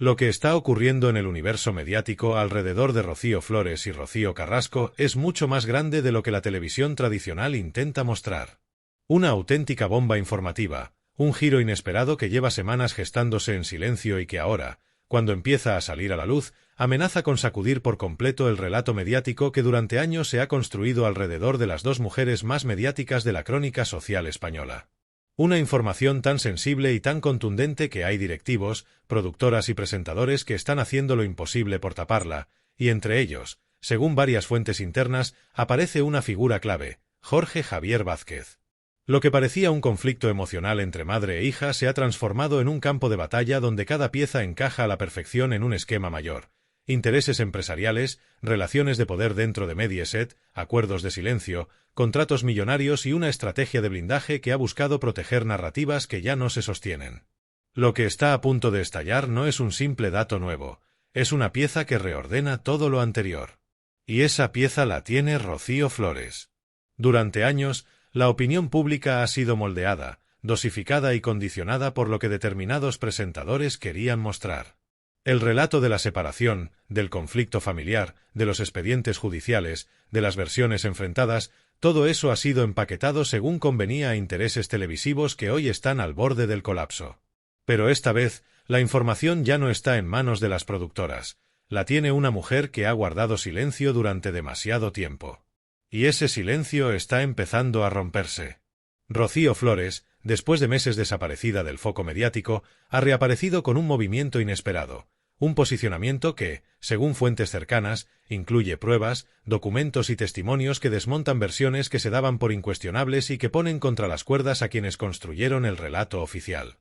Lo que está ocurriendo en el universo mediático alrededor de Rocío Flores y Rocío Carrasco es mucho más grande de lo que la televisión tradicional intenta mostrar. Una auténtica bomba informativa, un giro inesperado que lleva semanas gestándose en silencio y que ahora, cuando empieza a salir a la luz, amenaza con sacudir por completo el relato mediático que durante años se ha construido alrededor de las dos mujeres más mediáticas de la crónica social española. Una información tan sensible y tan contundente que hay directivos, productoras y presentadores que están haciendo lo imposible por taparla, y entre ellos, según varias fuentes internas, aparece una figura clave, Jorge Javier Vázquez. Lo que parecía un conflicto emocional entre madre e hija se ha transformado en un campo de batalla donde cada pieza encaja a la perfección en un esquema mayor. Intereses empresariales, relaciones de poder dentro de Mediaset, acuerdos de silencio, contratos millonarios y una estrategia de blindaje que ha buscado proteger narrativas que ya no se sostienen. Lo que está a punto de estallar no es un simple dato nuevo, es una pieza que reordena todo lo anterior. Y esa pieza la tiene Rocío Flores. Durante años, la opinión pública ha sido moldeada, dosificada y condicionada por lo que determinados presentadores querían mostrar. El relato de la separación, del conflicto familiar, de los expedientes judiciales, de las versiones enfrentadas, todo eso ha sido empaquetado según convenía a intereses televisivos que hoy están al borde del colapso. Pero esta vez, la información ya no está en manos de las productoras, la tiene una mujer que ha guardado silencio durante demasiado tiempo. Y ese silencio está empezando a romperse. Rocío Flores, después de meses desaparecida del foco mediático, ha reaparecido con un movimiento inesperado, un posicionamiento que, según fuentes cercanas, incluye pruebas, documentos y testimonios que desmontan versiones que se daban por incuestionables y que ponen contra las cuerdas a quienes construyeron el relato oficial.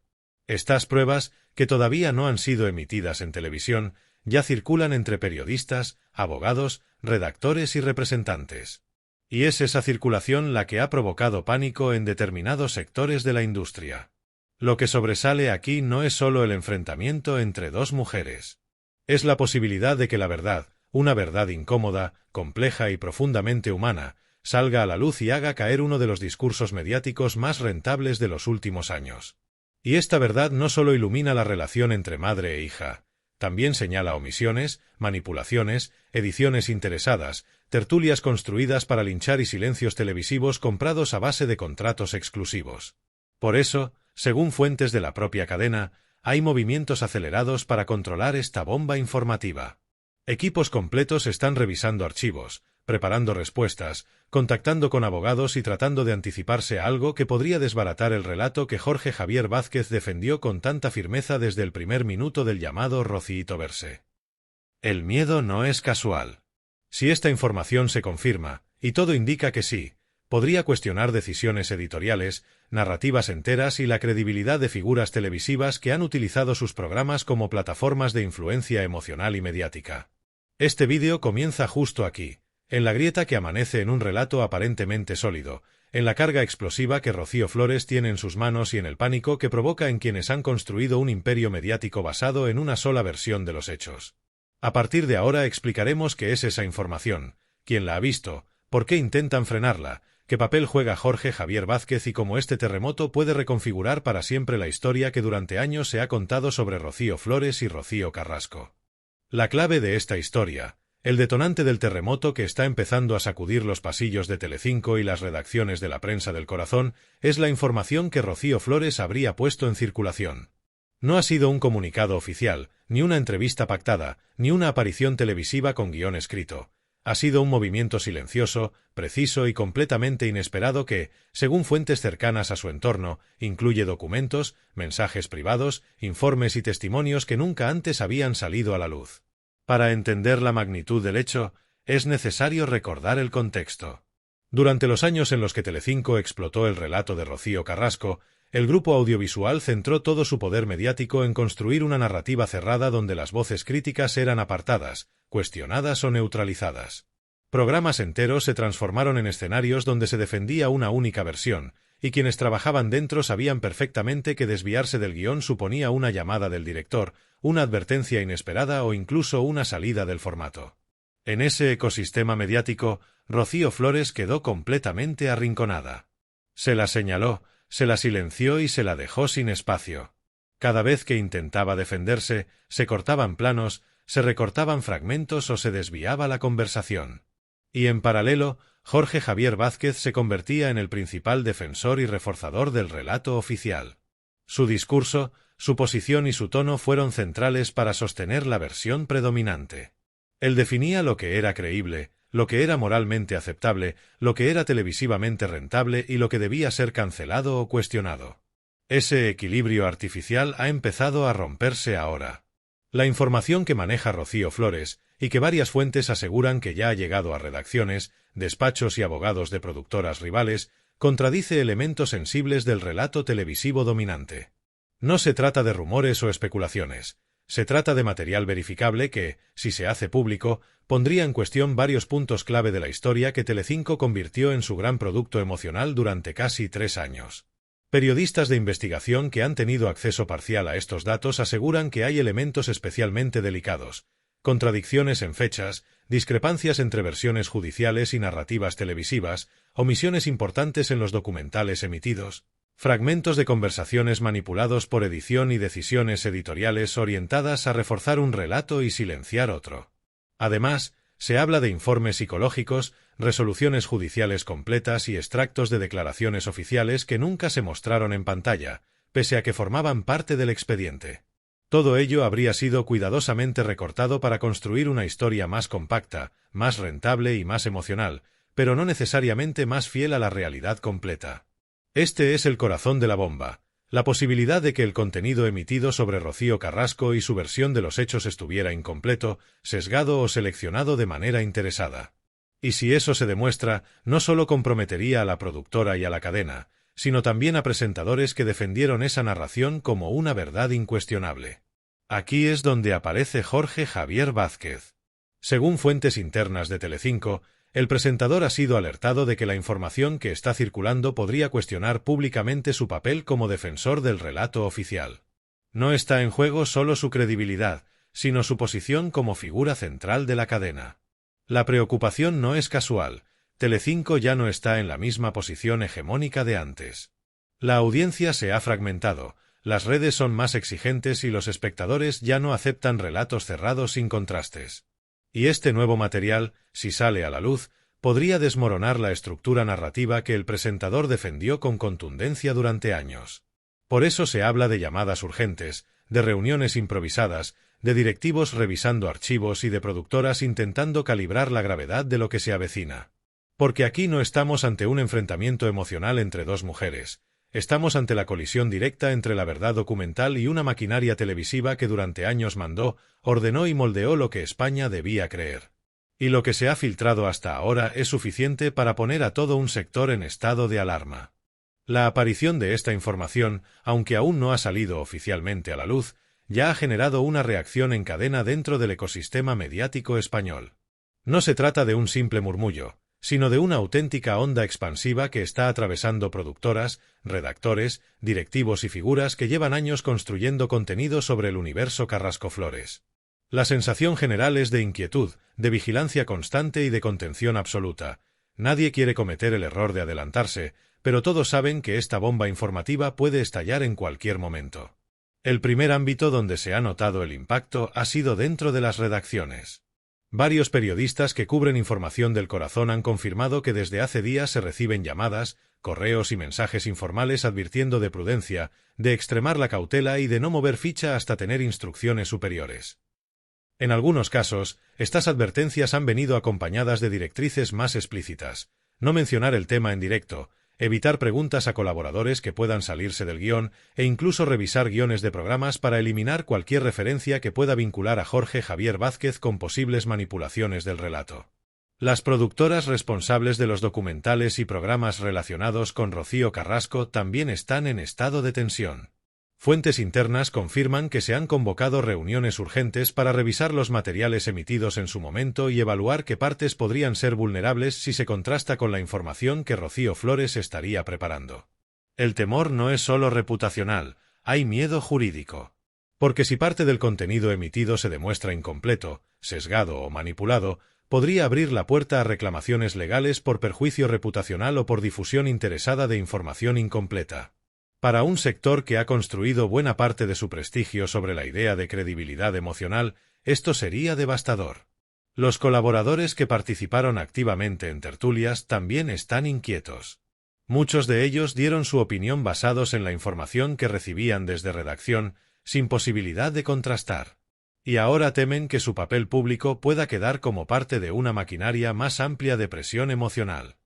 Estas pruebas, que todavía no han sido emitidas en televisión, ya circulan entre periodistas, abogados, redactores y representantes. Y es esa circulación la que ha provocado pánico en determinados sectores de la industria. Lo que sobresale aquí no es solo el enfrentamiento entre dos mujeres. Es la posibilidad de que la verdad, una verdad incómoda, compleja y profundamente humana, salga a la luz y haga caer uno de los discursos mediáticos más rentables de los últimos años. Y esta verdad no solo ilumina la relación entre madre e hija, también señala omisiones, manipulaciones, ediciones interesadas, tertulias construidas para linchar y silencios televisivos comprados a base de contratos exclusivos. Por eso, según fuentes de la propia cadena, hay movimientos acelerados para controlar esta bomba informativa. Equipos completos están revisando archivos, preparando respuestas, contactando con abogados y tratando de anticiparse a algo que podría desbaratar el relato que Jorge Javier Vázquez defendió con tanta firmeza desde el primer minuto del llamado Rociito Verse. El miedo no es casual. Si esta información se confirma, y todo indica que sí, podría cuestionar decisiones editoriales, narrativas enteras y la credibilidad de figuras televisivas que han utilizado sus programas como plataformas de influencia emocional y mediática. Este vídeo comienza justo aquí, en la grieta que amanece en un relato aparentemente sólido, en la carga explosiva que Rocío Flores tiene en sus manos y en el pánico que provoca en quienes han construido un imperio mediático basado en una sola versión de los hechos. A partir de ahora explicaremos qué es esa información, quién la ha visto, por qué intentan frenarla, qué papel juega Jorge Javier Vázquez y cómo este terremoto puede reconfigurar para siempre la historia que durante años se ha contado sobre Rocío Flores y Rocío Carrasco. La clave de esta historia, el detonante del terremoto que está empezando a sacudir los pasillos de Telecinco y las redacciones de la prensa del corazón, es la información que Rocío Flores habría puesto en circulación. No ha sido un comunicado oficial, ni una entrevista pactada, ni una aparición televisiva con guión escrito. Ha sido un movimiento silencioso, preciso y completamente inesperado que, según fuentes cercanas a su entorno, incluye documentos, mensajes privados, informes y testimonios que nunca antes habían salido a la luz. Para entender la magnitud del hecho, es necesario recordar el contexto. Durante los años en los que Telecinco explotó el relato de Rocío Carrasco, el grupo audiovisual centró todo su poder mediático en construir una narrativa cerrada donde las voces críticas eran apartadas, cuestionadas o neutralizadas. Programas enteros se transformaron en escenarios donde se defendía una única versión, y quienes trabajaban dentro sabían perfectamente que desviarse del guión suponía una llamada del director, una advertencia inesperada o incluso una salida del formato. En ese ecosistema mediático, Rocío Flores quedó completamente arrinconada. Se la señaló, se la silenció y se la dejó sin espacio. Cada vez que intentaba defenderse, se cortaban planos, se recortaban fragmentos o se desviaba la conversación. Y en paralelo, Jorge Javier Vázquez se convertía en el principal defensor y reforzador del relato oficial. Su discurso, su posición y su tono fueron centrales para sostener la versión predominante. Él definía lo que era creíble, lo que era moralmente aceptable, lo que era televisivamente rentable y lo que debía ser cancelado o cuestionado. Ese equilibrio artificial ha empezado a romperse ahora. La información que maneja Rocío Flores, y que varias fuentes aseguran que ya ha llegado a redacciones, despachos y abogados de productoras rivales, contradice elementos sensibles del relato televisivo dominante. No se trata de rumores o especulaciones. Se trata de material verificable que, si se hace público, pondría en cuestión varios puntos clave de la historia que Telecinco convirtió en su gran producto emocional durante casi 3 años. Periodistas de investigación que han tenido acceso parcial a estos datos aseguran que hay elementos especialmente delicados, contradicciones en fechas, discrepancias entre versiones judiciales y narrativas televisivas, omisiones importantes en los documentales emitidos, fragmentos de conversaciones manipulados por edición y decisiones editoriales orientadas a reforzar un relato y silenciar otro. Además, se habla de informes psicológicos, resoluciones judiciales completas y extractos de declaraciones oficiales que nunca se mostraron en pantalla, pese a que formaban parte del expediente. Todo ello habría sido cuidadosamente recortado para construir una historia más compacta, más rentable y más emocional, pero no necesariamente más fiel a la realidad completa. Este es el corazón de la bomba, la posibilidad de que el contenido emitido sobre Rocío Carrasco y su versión de los hechos estuviera incompleto, sesgado o seleccionado de manera interesada. Y si eso se demuestra, no solo comprometería a la productora y a la cadena, sino también a presentadores que defendieron esa narración como una verdad incuestionable. Aquí es donde aparece Jorge Javier Vázquez. Según fuentes internas de Telecinco, el presentador ha sido alertado de que la información que está circulando podría cuestionar públicamente su papel como defensor del relato oficial. No está en juego solo su credibilidad, sino su posición como figura central de la cadena. La preocupación no es casual. Telecinco ya no está en la misma posición hegemónica de antes. La audiencia se ha fragmentado, las redes son más exigentes y los espectadores ya no aceptan relatos cerrados sin contrastes. Y este nuevo material, si sale a la luz, podría desmoronar la estructura narrativa que el presentador defendió con contundencia durante años. Por eso se habla de llamadas urgentes, de reuniones improvisadas, de directivos revisando archivos y de productoras intentando calibrar la gravedad de lo que se avecina. Porque aquí no estamos ante un enfrentamiento emocional entre dos mujeres. Estamos ante la colisión directa entre la verdad documental y una maquinaria televisiva que durante años mandó, ordenó y moldeó lo que España debía creer. Y lo que se ha filtrado hasta ahora es suficiente para poner a todo un sector en estado de alarma. La aparición de esta información, aunque aún no ha salido oficialmente a la luz, ya ha generado una reacción en cadena dentro del ecosistema mediático español. No se trata de un simple murmullo, sino de una auténtica onda expansiva que está atravesando productoras, redactores, directivos y figuras que llevan años construyendo contenido sobre el universo Carrasco Flores. La sensación general es de inquietud, de vigilancia constante y de contención absoluta. Nadie quiere cometer el error de adelantarse, pero todos saben que esta bomba informativa puede estallar en cualquier momento. El primer ámbito donde se ha notado el impacto ha sido dentro de las redacciones. Varios periodistas que cubren información del corazón han confirmado que desde hace días se reciben llamadas, correos y mensajes informales advirtiendo de prudencia, de extremar la cautela y de no mover ficha hasta tener instrucciones superiores. En algunos casos, estas advertencias han venido acompañadas de directrices más explícitas: no mencionar el tema en directo, evitar preguntas a colaboradores que puedan salirse del guión e incluso revisar guiones de programas para eliminar cualquier referencia que pueda vincular a Jorge Javier Vázquez con posibles manipulaciones del relato. Las productoras responsables de los documentales y programas relacionados con Rocío Carrasco también están en estado de tensión. Fuentes internas confirman que se han convocado reuniones urgentes para revisar los materiales emitidos en su momento y evaluar qué partes podrían ser vulnerables si se contrasta con la información que Rocío Flores estaría preparando. El temor no es solo reputacional, hay miedo jurídico. Porque si parte del contenido emitido se demuestra incompleto, sesgado o manipulado, podría abrir la puerta a reclamaciones legales por perjuicio reputacional o por difusión interesada de información incompleta. Para un sector que ha construido buena parte de su prestigio sobre la idea de credibilidad emocional, esto sería devastador. Los colaboradores que participaron activamente en tertulias también están inquietos. Muchos de ellos dieron su opinión basados en la información que recibían desde redacción, sin posibilidad de contrastar. Y ahora temen que su papel público pueda quedar como parte de una maquinaria más amplia de presión emocional.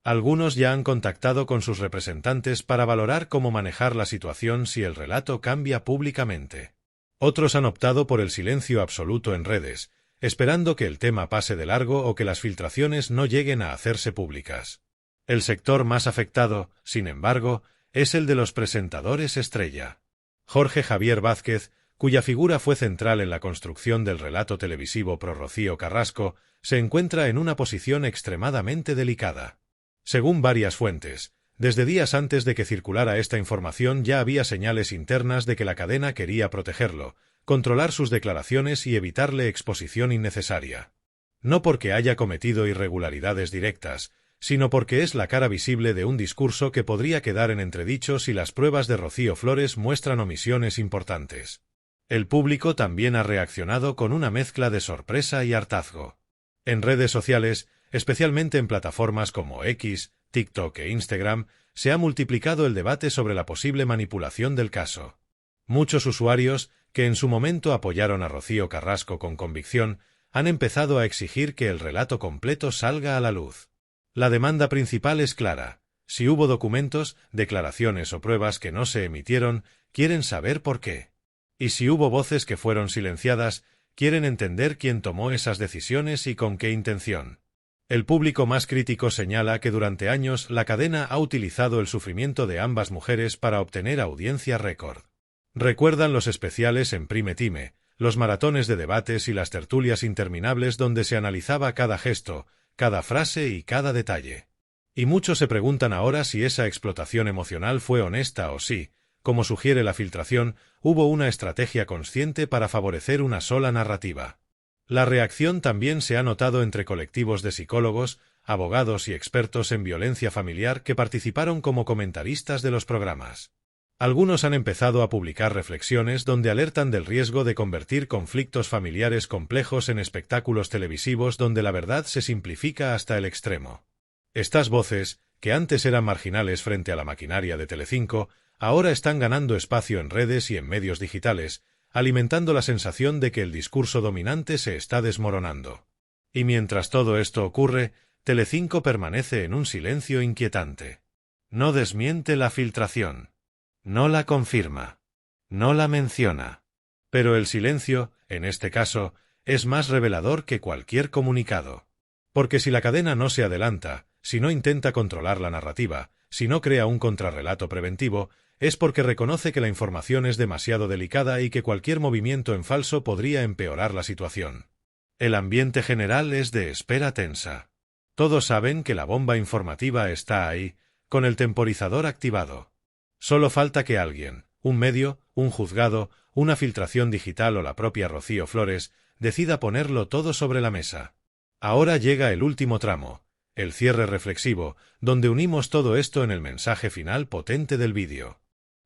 Algunos ya han contactado con sus representantes para valorar cómo manejar la situación si el relato cambia públicamente. Otros han optado por el silencio absoluto en redes, esperando que el tema pase de largo o que las filtraciones no lleguen a hacerse públicas. El sector más afectado, sin embargo, es el de los presentadores estrella. Jorge Javier Vázquez, cuya figura fue central en la construcción del relato televisivo pro Rocío Carrasco, se encuentra en una posición extremadamente delicada. Según varias fuentes, desde días antes de que circulara esta información ya había señales internas de que la cadena quería protegerlo, controlar sus declaraciones y evitarle exposición innecesaria. No porque haya cometido irregularidades directas, sino porque es la cara visible de un discurso que podría quedar en entredicho si las pruebas de Rocío Flores muestran omisiones importantes. El público también ha reaccionado con una mezcla de sorpresa y hartazgo. En redes sociales, especialmente en plataformas como X, TikTok e Instagram, se ha multiplicado el debate sobre la posible manipulación del caso. Muchos usuarios, que en su momento apoyaron a Rocío Carrasco con convicción, han empezado a exigir que el relato completo salga a la luz. La demanda principal es clara. Si hubo documentos, declaraciones o pruebas que no se emitieron, quieren saber por qué. Y si hubo voces que fueron silenciadas, quieren entender quién tomó esas decisiones y con qué intención. El público más crítico señala que durante años la cadena ha utilizado el sufrimiento de ambas mujeres para obtener audiencia récord. Recuerdan los especiales en Prime Time, los maratones de debates y las tertulias interminables donde se analizaba cada gesto, cada frase y cada detalle. Y muchos se preguntan ahora si esa explotación emocional fue honesta o si, como sugiere la filtración, hubo una estrategia consciente para favorecer una sola narrativa. La reacción también se ha notado entre colectivos de psicólogos, abogados y expertos en violencia familiar que participaron como comentaristas de los programas. Algunos han empezado a publicar reflexiones donde alertan del riesgo de convertir conflictos familiares complejos en espectáculos televisivos donde la verdad se simplifica hasta el extremo. Estas voces, que antes eran marginales frente a la maquinaria de Telecinco, ahora están ganando espacio en redes y en medios digitales, alimentando la sensación de que el discurso dominante se está desmoronando. Y mientras todo esto ocurre, Telecinco permanece en un silencio inquietante. No desmiente la filtración. No la confirma. No la menciona. Pero el silencio, en este caso, es más revelador que cualquier comunicado. Porque si la cadena no se adelanta, si no intenta controlar la narrativa, si no crea un contrarrelato preventivo, es porque reconoce que la información es demasiado delicada y que cualquier movimiento en falso podría empeorar la situación. El ambiente general es de espera tensa. Todos saben que la bomba informativa está ahí, con el temporizador activado. Solo falta que alguien, un medio, un juzgado, una filtración digital o la propia Rocío Flores, decida ponerlo todo sobre la mesa. Ahora llega el último tramo, el cierre reflexivo, donde unimos todo esto en el mensaje final potente del vídeo.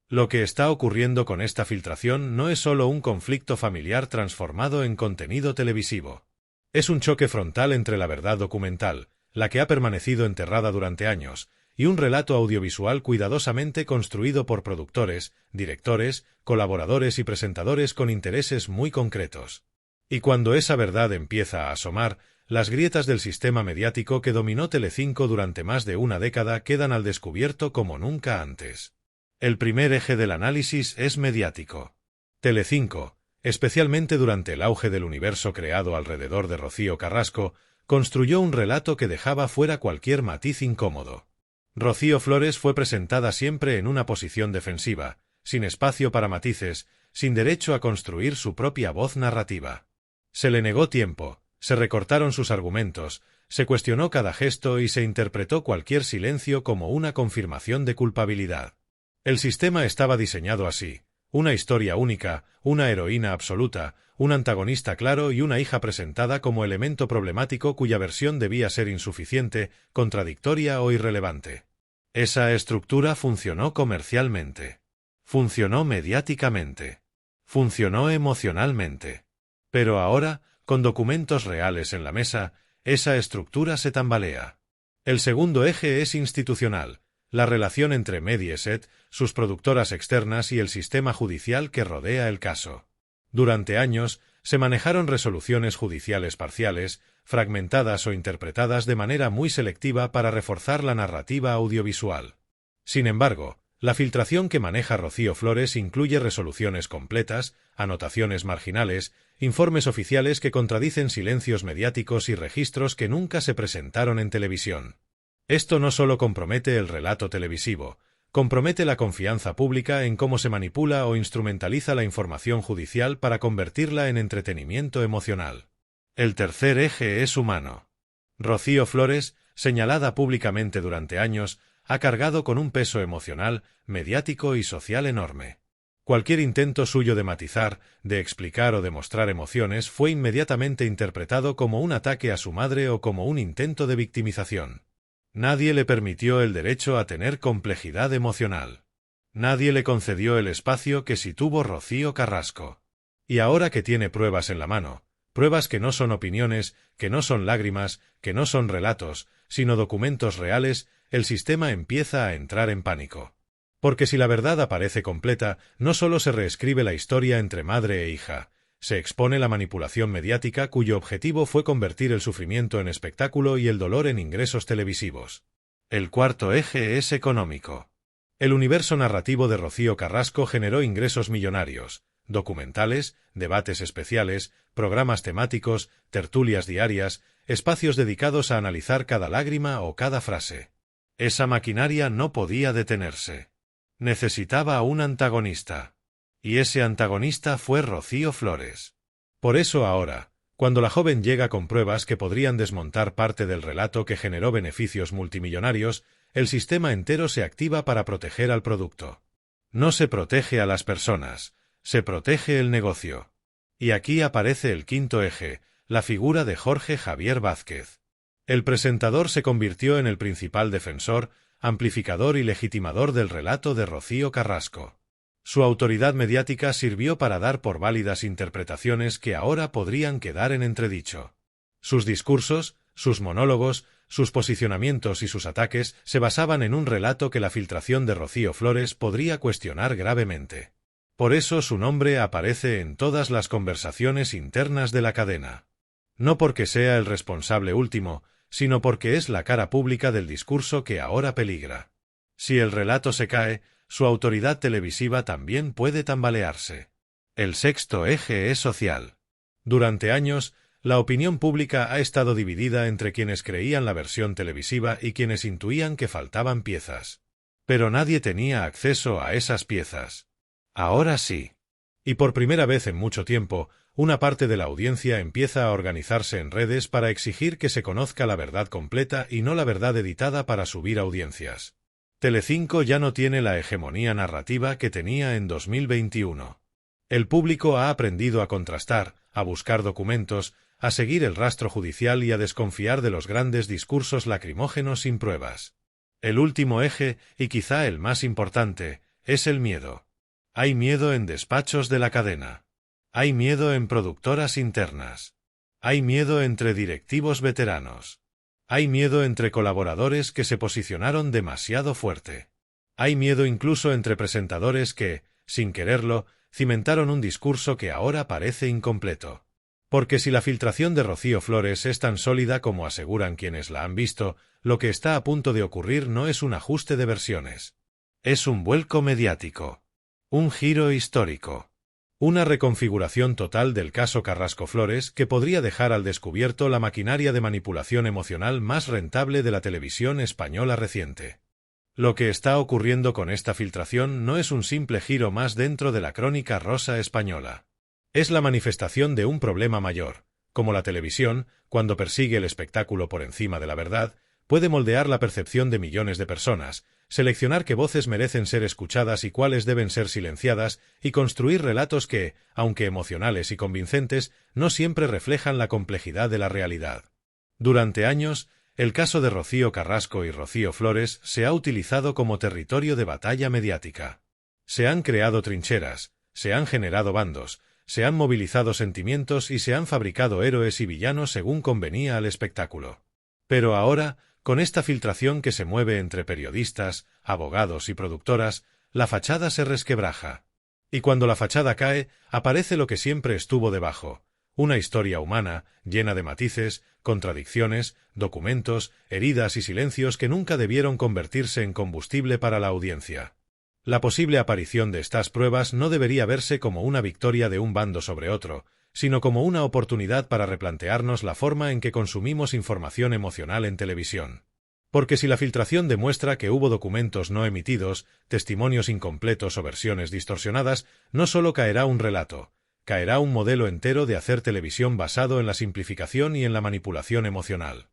Lo que está ocurriendo con esta filtración no es solo un conflicto familiar transformado en contenido televisivo. Es un choque frontal entre la verdad documental, la que ha permanecido enterrada durante años, y un relato audiovisual cuidadosamente construido por productores, directores, colaboradores y presentadores con intereses muy concretos. Y cuando esa verdad empieza a asomar, las grietas del sistema mediático que dominó Telecinco durante más de una década quedan al descubierto como nunca antes. El primer eje del análisis es mediático. Telecinco, especialmente durante el auge del universo creado alrededor de Rocío Carrasco, construyó un relato que dejaba fuera cualquier matiz incómodo. Rocío Flores fue presentada siempre en una posición defensiva, sin espacio para matices, sin derecho a construir su propia voz narrativa. Se le negó tiempo, se recortaron sus argumentos, se cuestionó cada gesto y se interpretó cualquier silencio como una confirmación de culpabilidad. El sistema estaba diseñado así: una historia única, una heroína absoluta, un antagonista claro y una hija presentada como elemento problemático cuya versión debía ser insuficiente, contradictoria o irrelevante. Esa estructura funcionó comercialmente. Funcionó mediáticamente. Funcionó emocionalmente. Pero ahora, con documentos reales en la mesa, esa estructura se tambalea. El segundo eje es institucional, la relación entre Mediaset, sus productoras externas y el sistema judicial que rodea el caso. Durante años, se manejaron resoluciones judiciales parciales, fragmentadas o interpretadas de manera muy selectiva para reforzar la narrativa audiovisual. Sin embargo, la filtración que maneja Rocío Flores incluye resoluciones completas, anotaciones marginales, informes oficiales que contradicen silencios mediáticos y registros que nunca se presentaron en televisión. Esto no solo compromete el relato televisivo, compromete la confianza pública en cómo se manipula o instrumentaliza la información judicial para convertirla en entretenimiento emocional. El tercer eje es humano. Rocío Flores, señalada públicamente durante años, ha cargado con un peso emocional, mediático y social enorme. Cualquier intento suyo de matizar, de explicar o demostrar emociones fue inmediatamente interpretado como un ataque a su madre o como un intento de victimización. Nadie le permitió el derecho a tener complejidad emocional. Nadie le concedió el espacio que sí tuvo Rocío Carrasco. Y ahora que tiene pruebas en la mano, pruebas que no son opiniones, que no son lágrimas, que no son relatos, sino documentos reales, el sistema empieza a entrar en pánico. Porque si la verdad aparece completa, no solo se reescribe la historia entre madre e hija, se expone la manipulación mediática cuyo objetivo fue convertir el sufrimiento en espectáculo y el dolor en ingresos televisivos. El cuarto eje es económico. El universo narrativo de Rocío Carrasco generó ingresos millonarios, documentales, debates especiales, programas temáticos, tertulias diarias, espacios dedicados a analizar cada lágrima o cada frase. Esa maquinaria no podía detenerse. Necesitaba un antagonista. Y ese antagonista fue Rocío Flores. Por eso ahora, cuando la joven llega con pruebas que podrían desmontar parte del relato que generó beneficios multimillonarios, el sistema entero se activa para proteger al producto. No se protege a las personas, se protege el negocio. Y aquí aparece el quinto eje, la figura de Jorge Javier Vázquez. El presentador se convirtió en el principal defensor, amplificador y legitimador del relato de Rocío Carrasco. Su autoridad mediática sirvió para dar por válidas interpretaciones que ahora podrían quedar en entredicho. Sus discursos, sus monólogos, sus posicionamientos y sus ataques se basaban en un relato que la filtración de Rocío Flores podría cuestionar gravemente. Por eso su nombre aparece en todas las conversaciones internas de la cadena. No porque sea el responsable último, sino porque es la cara pública del discurso que ahora peligra. Si el relato se cae, su autoridad televisiva también puede tambalearse. El sexto eje es social. Durante años, la opinión pública ha estado dividida entre quienes creían la versión televisiva y quienes intuían que faltaban piezas. Pero nadie tenía acceso a esas piezas. Ahora sí. Y por primera vez en mucho tiempo, una parte de la audiencia empieza a organizarse en redes para exigir que se conozca la verdad completa y no la verdad editada para subir audiencias. Telecinco ya no tiene la hegemonía narrativa que tenía en 2021. El público ha aprendido a contrastar, a buscar documentos, a seguir el rastro judicial y a desconfiar de los grandes discursos lacrimógenos sin pruebas. El último eje, y quizá el más importante, es el miedo. Hay miedo en despachos de la cadena. Hay miedo en productoras internas. Hay miedo entre directivos veteranos. Hay miedo entre colaboradores que se posicionaron demasiado fuerte. Hay miedo incluso entre presentadores que, sin quererlo, cimentaron un discurso que ahora parece incompleto. Porque si la filtración de Rocío Flores es tan sólida como aseguran quienes la han visto, lo que está a punto de ocurrir no es un ajuste de versiones. Es un vuelco mediático. Un giro histórico. Una reconfiguración total del caso Carrasco Flores que podría dejar al descubierto la maquinaria de manipulación emocional más rentable de la televisión española reciente. Lo que está ocurriendo con esta filtración no es un simple giro más dentro de la crónica rosa española. Es la manifestación de un problema mayor. Como la televisión, cuando persigue el espectáculo por encima de la verdad, puede moldear la percepción de millones de personas, seleccionar qué voces merecen ser escuchadas y cuáles deben ser silenciadas, y construir relatos que, aunque emocionales y convincentes, no siempre reflejan la complejidad de la realidad. Durante años, el caso de Rocío Carrasco y Rocío Flores se ha utilizado como territorio de batalla mediática. Se han creado trincheras, se han generado bandos, se han movilizado sentimientos y se han fabricado héroes y villanos según convenía al espectáculo. Pero ahora, con esta filtración que se mueve entre periodistas, abogados y productoras, la fachada se resquebraja. Y cuando la fachada cae, aparece lo que siempre estuvo debajo: una historia humana, llena de matices, contradicciones, documentos, heridas y silencios que nunca debieron convertirse en combustible para la audiencia. La posible aparición de estas pruebas no debería verse como una victoria de un bando sobre otro, sino como una oportunidad para replantearnos la forma en que consumimos información emocional en televisión. Porque si la filtración demuestra que hubo documentos no emitidos, testimonios incompletos o versiones distorsionadas, no solo caerá un relato, caerá un modelo entero de hacer televisión basado en la simplificación y en la manipulación emocional.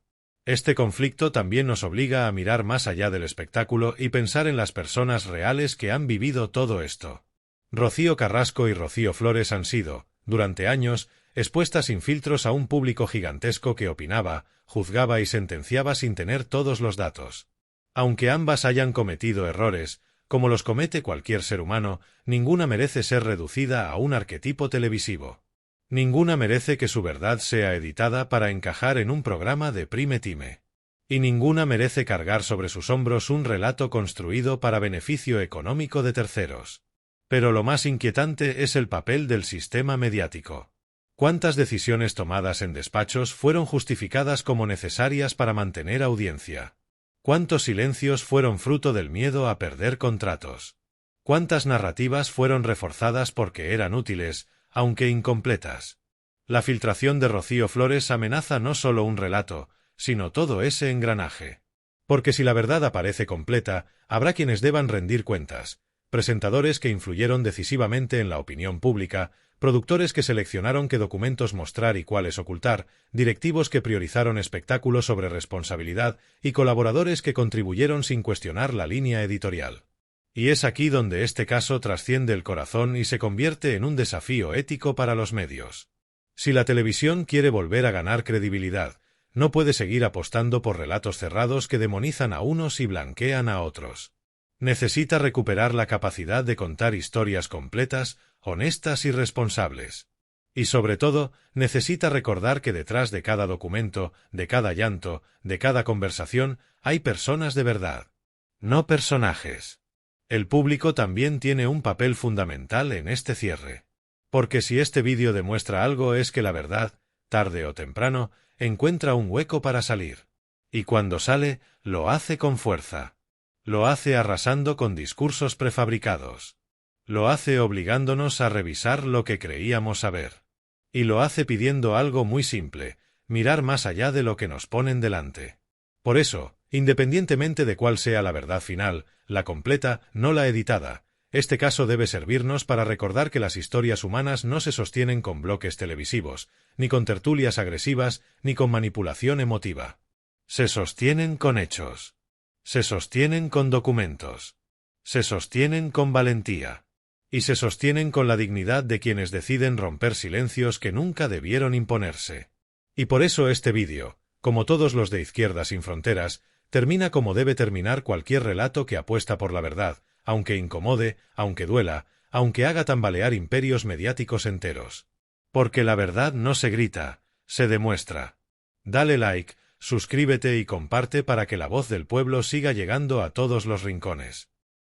Este conflicto también nos obliga a mirar más allá del espectáculo y pensar en las personas reales que han vivido todo esto. Rocío Carrasco y Rocío Flores han sido, durante años, expuestas sin filtros a un público gigantesco que opinaba, juzgaba y sentenciaba sin tener todos los datos. Aunque ambas hayan cometido errores, como los comete cualquier ser humano, ninguna merece ser reducida a un arquetipo televisivo. Ninguna merece que su verdad sea editada para encajar en un programa de prime time. Y ninguna merece cargar sobre sus hombros un relato construido para beneficio económico de terceros. Pero lo más inquietante es el papel del sistema mediático. ¿Cuántas decisiones tomadas en despachos fueron justificadas como necesarias para mantener audiencia? ¿Cuántos silencios fueron fruto del miedo a perder contratos? ¿Cuántas narrativas fueron reforzadas porque eran útiles, aunque incompletas? La filtración de Rocío Flores amenaza no solo un relato, sino todo ese engranaje. Porque si la verdad aparece completa, habrá quienes deban rendir cuentas: presentadores que influyeron decisivamente en la opinión pública, productores que seleccionaron qué documentos mostrar y cuáles ocultar, directivos que priorizaron espectáculo sobre responsabilidad y colaboradores que contribuyeron sin cuestionar la línea editorial. Y es aquí donde este caso trasciende el corazón y se convierte en un desafío ético para los medios. Si la televisión quiere volver a ganar credibilidad, no puede seguir apostando por relatos cerrados que demonizan a unos y blanquean a otros. Necesita recuperar la capacidad de contar historias completas, honestas y responsables. Y sobre todo, necesita recordar que detrás de cada documento, de cada llanto, de cada conversación, hay personas de verdad, no personajes. El público también tiene un papel fundamental en este cierre. Porque si este vídeo demuestra algo es que la verdad, tarde o temprano, encuentra un hueco para salir. Y cuando sale, lo hace con fuerza. Lo hace arrasando con discursos prefabricados. Lo hace obligándonos a revisar lo que creíamos saber. Y lo hace pidiendo algo muy simple: mirar más allá de lo que nos ponen delante. Por eso, independientemente de cuál sea la verdad final, la completa, no la editada, este caso debe servirnos para recordar que las historias humanas no se sostienen con bloques televisivos, ni con tertulias agresivas, ni con manipulación emotiva. Se sostienen con hechos. Se sostienen con documentos. Se sostienen con valentía. Y se sostienen con la dignidad de quienes deciden romper silencios que nunca debieron imponerse. Y por eso este vídeo, como todos los de Izquierda Sin Fronteras, termina como debe terminar cualquier relato que apuesta por la verdad, aunque incomode, aunque duela, aunque haga tambalear imperios mediáticos enteros. Porque la verdad no se grita, se demuestra. Dale like, suscríbete y comparte para que la voz del pueblo siga llegando a todos los rincones.